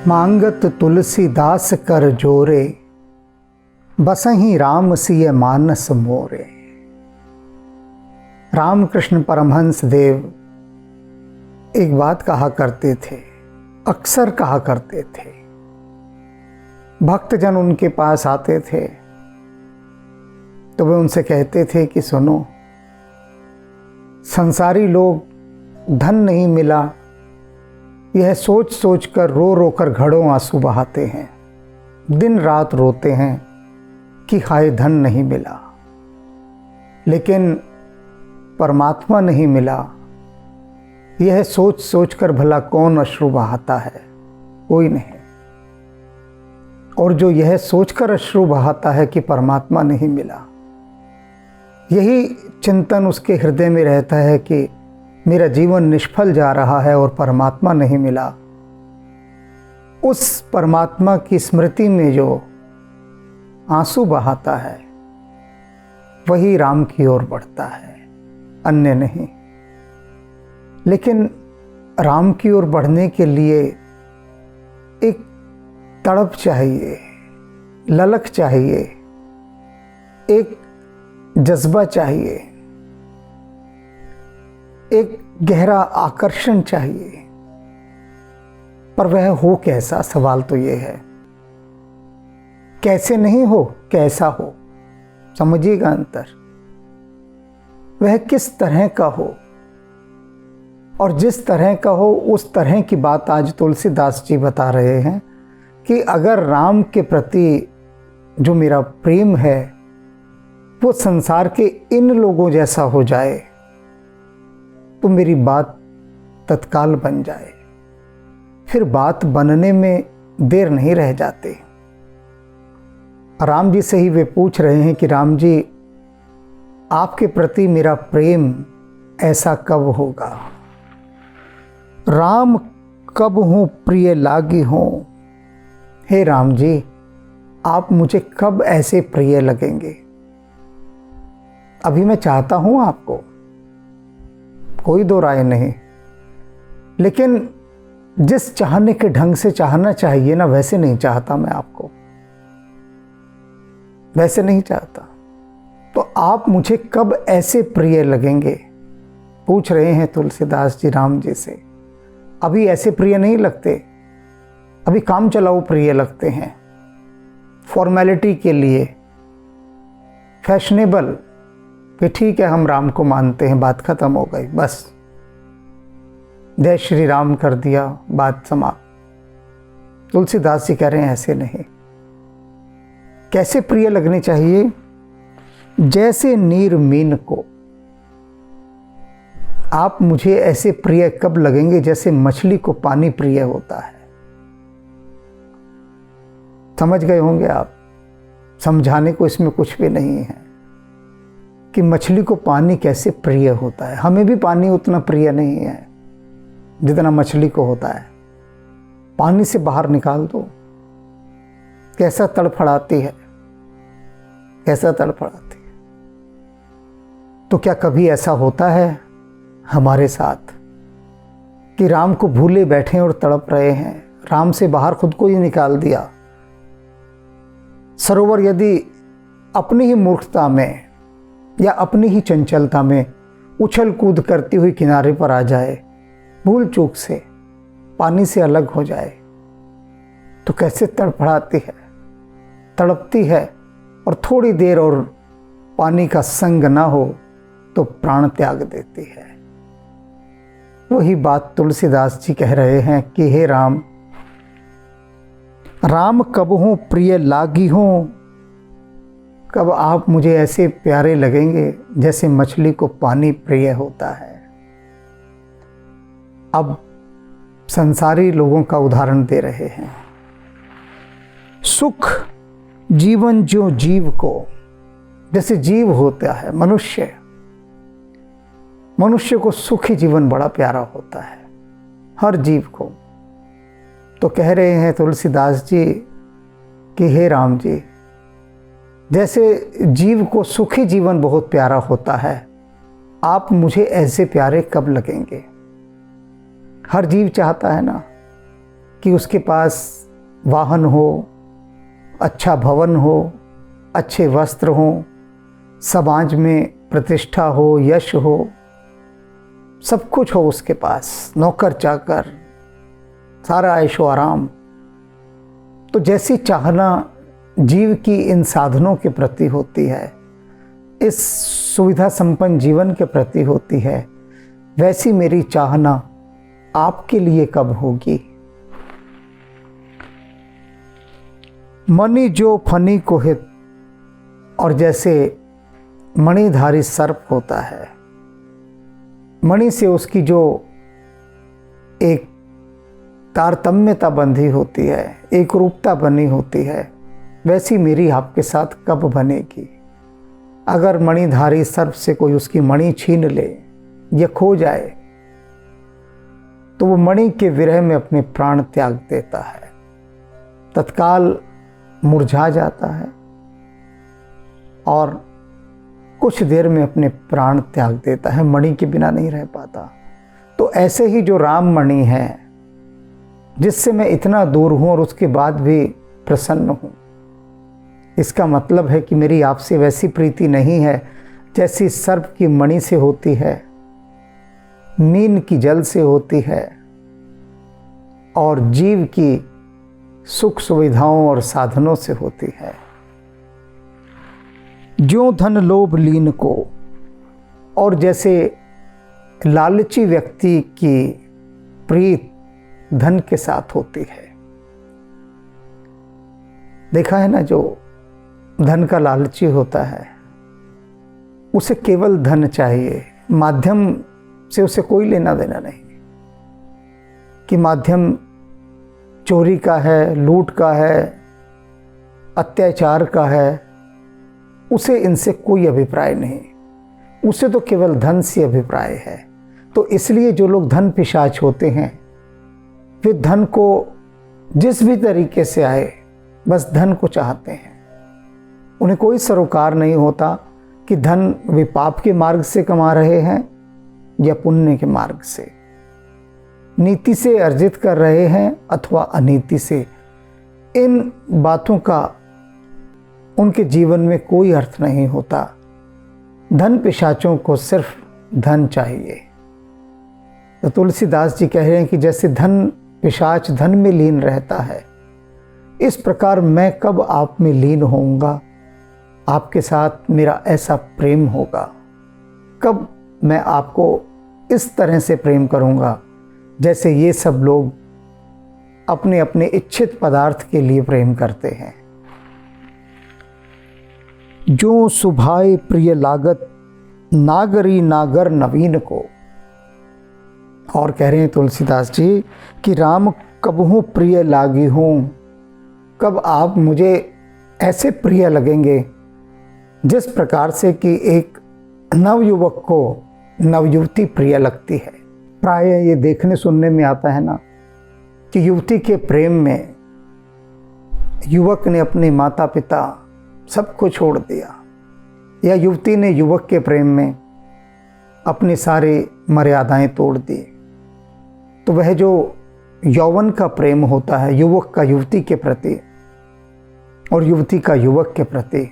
मांगत तुलसीदास कर जोरे, बसहि राम सिय मानस मोरे। रामकृष्ण परमहंस देव एक बात कहा करते थे, अक्सर कहा करते थे। भक्तजन उनके पास आते थे तो वे उनसे कहते थे कि सुनो, संसारी लोग धन नहीं मिला यह सोच सोच कर रो रो कर घड़ों आंसू बहाते हैं, दिन रात रोते हैं कि हाय धन नहीं मिला। लेकिन परमात्मा नहीं मिला यह सोच सोच कर भला कौन अश्रु बहाता है? कोई नहीं। और जो यह सोचकर अश्रु बहाता है कि परमात्मा नहीं मिला, यही चिंतन उसके हृदय में रहता है कि मेरा जीवन निष्फल जा रहा है और परमात्मा नहीं मिला, उस परमात्मा की स्मृति में जो आंसू बहाता है वही राम की ओर बढ़ता है, अन्य नहीं। लेकिन राम की ओर बढ़ने के लिए एक तड़प चाहिए, ललक चाहिए, एक जज्बा चाहिए, एक गहरा आकर्षण चाहिए। पर वह हो कैसा? सवाल तो यह है। कैसे नहीं हो, कैसा हो? समझिएगा अंतर। वह किस तरह का हो, और जिस तरह का हो उस तरह की बात आज तुलसीदास जी बता रहे हैं कि अगर राम के प्रति जो मेरा प्रेम है वो संसार के इन लोगों जैसा हो जाए तो मेरी बात तत्काल बन जाए। फिर बात बनने में देर नहीं रह जाते। राम जी से ही वे पूछ रहे हैं कि राम जी, आपके प्रति मेरा प्रेम ऐसा कब होगा? राम कब हूँ प्रिय लागी हूँ। हे राम जी, आप मुझे कब ऐसे प्रिय लगेंगे? अभी मैं चाहता हूँ आपको, कोई दो राय नहीं, लेकिन जिस चाहने के ढंग से चाहना चाहिए ना, वैसे नहीं चाहता मैं आपको, वैसे नहीं चाहता। तो आप मुझे कब ऐसे प्रिय लगेंगे? पूछ रहे हैं तुलसीदास जी राम जी से। अभी ऐसे प्रिय नहीं लगते, अभी काम चलाओ प्रिय लगते हैं, फॉर्मेलिटी के लिए, फैशनेबल, कि ठीक है हम राम को मानते हैं, बात खत्म हो गई, बस जय श्री राम कर दिया, बात समाप्त। तुलसीदास जी कह रहे हैं ऐसे नहीं। कैसे प्रिय लगने चाहिए? जैसे नीर मीन को। आप मुझे ऐसे प्रिय कब लगेंगे जैसे मछली को पानी प्रिय होता है। समझ गए होंगे आप। समझाने को इसमें कुछ भी नहीं है कि मछली को पानी कैसे प्रिय होता है। हमें भी पानी उतना प्रिय नहीं है जितना मछली को होता है। पानी से बाहर निकाल दो, कैसा तड़फड़ाती है, कैसा तड़फड़ाती है। तो क्या कभी ऐसा होता है हमारे साथ कि राम को भूले बैठे और तड़प रहे हैं? राम से बाहर खुद को ही निकाल दिया। सरोवर यदि अपनी ही मूर्खता में या अपनी ही चंचलता में उछल कूद करती हुई किनारे पर आ जाए, भूल चूक से पानी से अलग हो जाए, तो कैसे तड़फड़ाती है, तड़पती है। और थोड़ी देर और पानी का संग ना हो तो प्राण त्याग देती है। वही बात तुलसीदास जी कह रहे हैं कि हे राम, राम कब हूँ प्रिय लागी हूँ। कब आप मुझे ऐसे प्यारे लगेंगे जैसे मछली को पानी प्रिय होता है। अब संसारी लोगों का उदाहरण दे रहे हैं। सुख जीवन जो जीव को, जैसे जीव होता है मनुष्य, मनुष्य को सुखी जीवन बड़ा प्यारा होता है, हर जीव को। तो कह रहे हैं तुलसीदास जी कि हे राम जी, जैसे जीव को सुखी जीवन बहुत प्यारा होता है, आप मुझे ऐसे प्यारे कब लगेंगे? हर जीव चाहता है ना कि उसके पास वाहन हो, अच्छा भवन हो, अच्छे वस्त्र हो, समाज में प्रतिष्ठा हो, यश हो, सब कुछ हो उसके पास, नौकर चाकर, सारा ऐशो आराम। तो जैसी चाहना जीव की इन साधनों के प्रति होती है, इस सुविधा संपन्न जीवन के प्रति होती है, वैसी मेरी चाहना आपके लिए कब होगी। मणि जो फनी को हित, और जैसे मणिधारी सर्प होता है, मणि से उसकी जो एक तारतम्यता बंधी होती है, एक रूपता बनी होती है, वैसी मेरी आपके साथ कब बनेगी। अगर मणिधारी सर्प से कोई उसकी मणि छीन ले या खो जाए तो वो मणि के विरह में अपने प्राण त्याग देता है, तत्काल मुरझा जाता है और कुछ देर में अपने प्राण त्याग देता है, मणि के बिना नहीं रह पाता। तो ऐसे ही जो राम मणि है, जिससे मैं इतना दूर हूं और उसके बाद भी प्रसन्न हूं, इसका मतलब है कि मेरी आपसे वैसी प्रीति नहीं है जैसी सर्प की मणि से होती है, मीन की जल से होती है और जीव की सुख सुविधाओं और साधनों से होती है। ज्यों धन लोभ लीन को, और जैसे लालची व्यक्ति की प्रीत धन के साथ होती है। देखा है ना, जो धन का लालची होता है उसे केवल धन चाहिए, माध्यम से उसे कोई लेना देना नहीं, कि माध्यम चोरी का है, लूट का है, अत्याचार का है, उसे इनसे कोई अभिप्राय नहीं, उसे तो केवल धन से अभिप्राय है। तो इसलिए जो लोग धन पिशाच होते हैं, वे धन को जिस भी तरीके से आए बस धन को चाहते हैं। उन्हें कोई सरोकार नहीं होता कि धन वे पाप के मार्ग से कमा रहे हैं या पुण्य के मार्ग से, नीति से अर्जित कर रहे हैं अथवा अनीति से। इन बातों का उनके जीवन में कोई अर्थ नहीं होता। धन पिशाचों को सिर्फ धन चाहिए। तो तुलसीदास जी कह रहे हैं कि जैसे धन पिशाच धन में लीन रहता है, इस प्रकार मैं कब आप में लीन होऊंगा, आपके साथ मेरा ऐसा प्रेम होगा, कब मैं आपको इस तरह से प्रेम करूंगा जैसे ये सब लोग अपने अपने इच्छित पदार्थ के लिए प्रेम करते हैं। जो सुभाए प्रिय लागत नागरी नागर नवीन को, और कह रहे हैं तुलसीदास जी कि राम कबहू प्रिय लागी हूँ, कब आप मुझे ऐसे प्रिय लगेंगे जिस प्रकार से कि एक नवयुवक को नवयुवती प्रिय लगती है। प्राय ये देखने सुनने में आता है ना कि युवती के प्रेम में युवक ने अपने माता पिता सबको छोड़ दिया, या युवती ने युवक के प्रेम में अपनी सारी मर्यादाएं तोड़ दी। तो वह जो यौवन का प्रेम होता है युवक का युवती के प्रति और युवती का युवक के प्रति,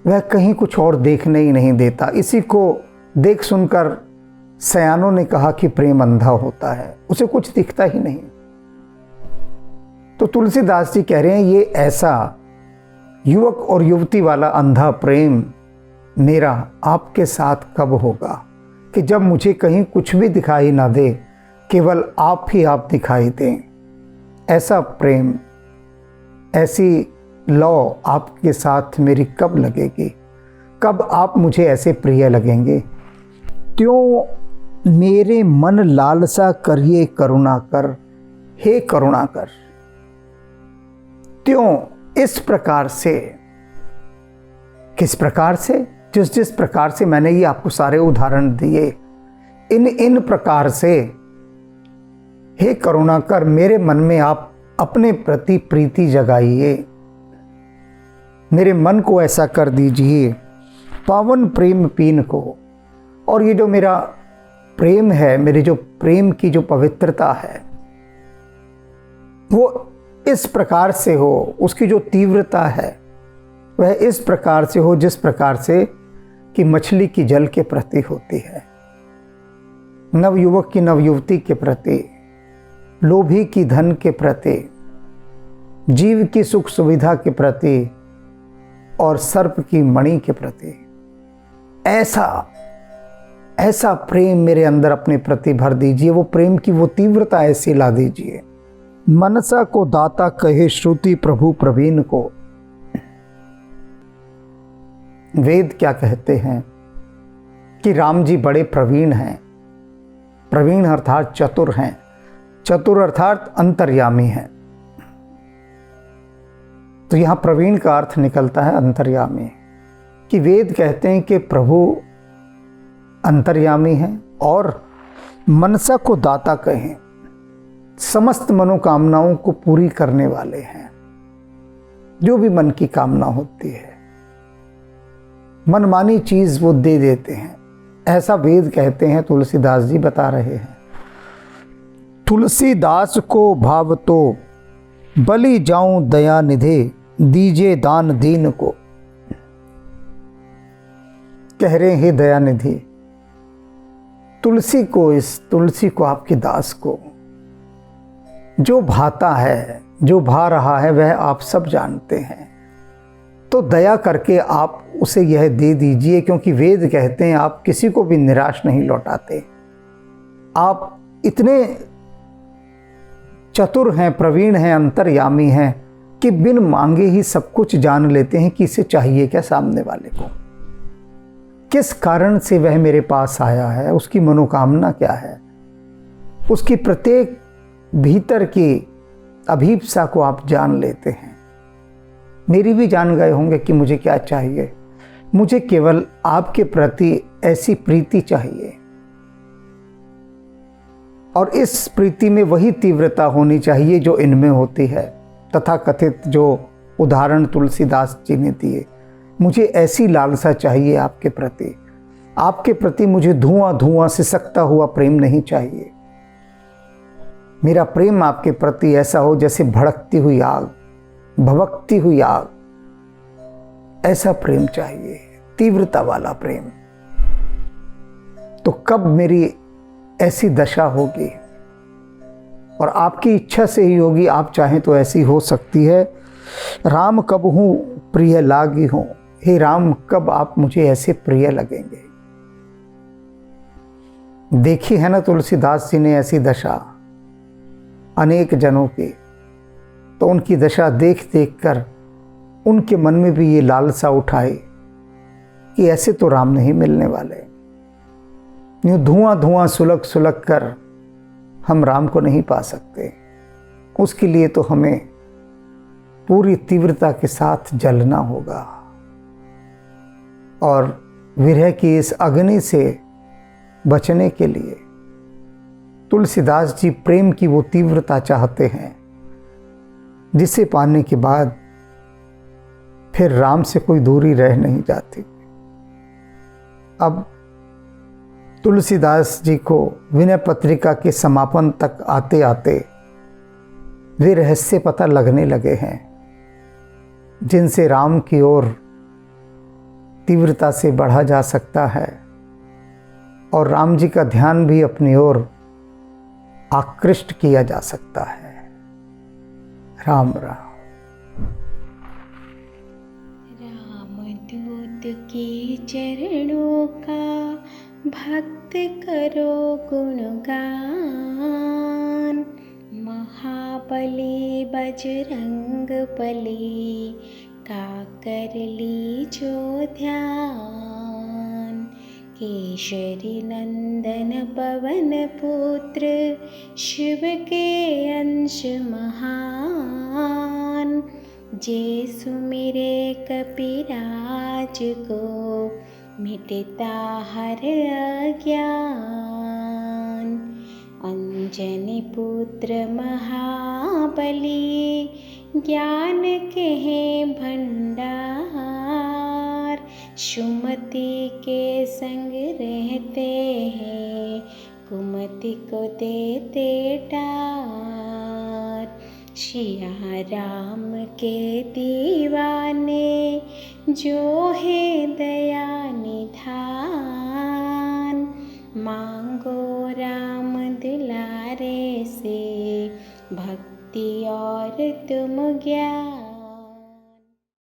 वह कहीं कुछ और देखने ही नहीं देता। इसी को देख सुनकर सयानों ने कहा कि प्रेम अंधा होता है, उसे कुछ दिखता ही नहीं। तो तुलसीदास जी कह रहे हैं ये ऐसा युवक और युवती वाला अंधा प्रेम मेरा आपके साथ कब होगा कि जब मुझे कहीं कुछ भी दिखाई ना दे, केवल आप ही आप दिखाई दें। ऐसा प्रेम, ऐसी लौ आपके साथ मेरी कब लगेगी, कब आप मुझे ऐसे प्रिय लगेंगे। त्यों मेरे मन लालसा करिए करुणा कर, हे करुणा कर। त्यों इस प्रकार से, किस प्रकार से, जिस जिस प्रकार से मैंने ये आपको सारे उदाहरण दिए, इन प्रकार से हे करुणा कर मेरे मन में आप अपने प्रति प्रीति जगाइए, मेरे मन को ऐसा कर दीजिए पावन प्रेम पीन को। और ये जो मेरा प्रेम है, मेरे जो प्रेम की जो पवित्रता है, वो इस प्रकार से हो, उसकी जो तीव्रता है वह इस प्रकार से हो जिस प्रकार से कि मछली की जल के प्रति होती है, नवयुवक की नवयुवती के प्रति, लोभी की धन के प्रति, जीव की सुख सुविधा के प्रति और सर्प की मणि के प्रति। ऐसा प्रेम मेरे अंदर अपने प्रति भर दीजिए, वो प्रेम की वो तीव्रता ऐसी ला दीजिए। मनसा को दाता कहे श्रुति प्रभु प्रवीण को। वेद क्या कहते हैं कि राम जी बड़े प्रवीण हैं। प्रवीण अर्थात चतुर हैं, चतुर अर्थात अंतर्यामी हैं। तो यहां प्रवीण का अर्थ निकलता है अंतर्यामी, कि वेद कहते हैं कि प्रभु अंतर्यामी हैं और मनसा को दाता कहें, समस्त मनोकामनाओं को पूरी करने वाले हैं। जो भी मन की कामना होती है, मनमानी चीज वो दे देते हैं, ऐसा वेद कहते हैं। तुलसीदास जी बता रहे हैं, तुलसीदास को भाव तो बलि जाऊं दया निधे, दीजे दान दीन को। कह रहे हैं दया निधि, तुलसी को आपके दास को जो भाता है, जो भा रहा है, वह आप सब जानते हैं। तो दया करके आप उसे यह दे दीजिए, क्योंकि वेद कहते हैं आप किसी को भी निराश नहीं लौटाते। आप इतने चतुर हैं, प्रवीण हैं, अंतर्यामी हैं कि बिन मांगे ही सब कुछ जान लेते हैं कि इसे चाहिए क्या, सामने वाले को किस कारण से वह मेरे पास आया है, उसकी मनोकामना क्या है, उसकी प्रत्येक भीतर की अभीप्सा को आप जान लेते हैं। मेरी भी जान गए होंगे कि मुझे क्या चाहिए। मुझे केवल आपके प्रति ऐसी प्रीति चाहिए, और इस प्रीति में वही तीव्रता होनी चाहिए जो इनमें होती है। तथा कथित जो उदाहरण तुलसीदास जी ने दिए, मुझे ऐसी लालसा चाहिए आपके प्रति। आपके प्रति मुझे धुआं धुआं सिसकता हुआ प्रेम नहीं चाहिए। मेरा प्रेम आपके प्रति ऐसा हो जैसे भड़कती हुई आग, भभकती हुई आग, ऐसा प्रेम चाहिए, तीव्रता वाला प्रेम। तो कब मेरी ऐसी दशा होगी, और आपकी इच्छा से ही होगी, आप चाहें तो ऐसी हो सकती है। राम कब हूँ प्रिय लागी हूँ, हे राम कब आप मुझे ऐसे प्रिय लगेंगे। देखी है ना तुलसीदास जी ने ऐसी दशा अनेक जनों की, तो उनकी दशा देख देख कर उनके मन में भी ये लालसा उठाई कि ऐसे तो राम नहीं मिलने वाले। यूँ धुआं धुआं सुलग सुलग कर हम राम को नहीं पा सकते। उसके लिए तो हमें पूरी तीव्रता के साथ जलना होगा, और विरह की इस अग्नि से बचने के लिए तुलसीदास जी प्रेम की वो तीव्रता चाहते हैं जिसे पाने के बाद फिर राम से कोई दूरी रह नहीं जाती। अब तुलसीदास जी को विनय पत्रिका के समापन तक आते आते वे रहस्य पता लगने लगे हैं जिनसे राम की ओर तीव्रता से बढ़ा जा सकता है, और राम जी का ध्यान भी अपनी ओर आकृष्ट किया जा सकता है। राम राम। रामदूत के चरणों का भक्त करो गुणगान, महाबली बजरंग बली का कर लीजो ध्यान। केशरी नंदन पवन पुत्र शिव के अंश महान, जे सुमिरे कपिराज को मिटता हर अज्ञान। अंजनी पुत्र महाबली ज्ञान के हैं भंडार, सुमति के संग रहते हैं कुमति को देते टार। सिया राम के दीवाने जो है दया निधान। मांगो राम दुलारे से भक्ति और तुम ज्ञान।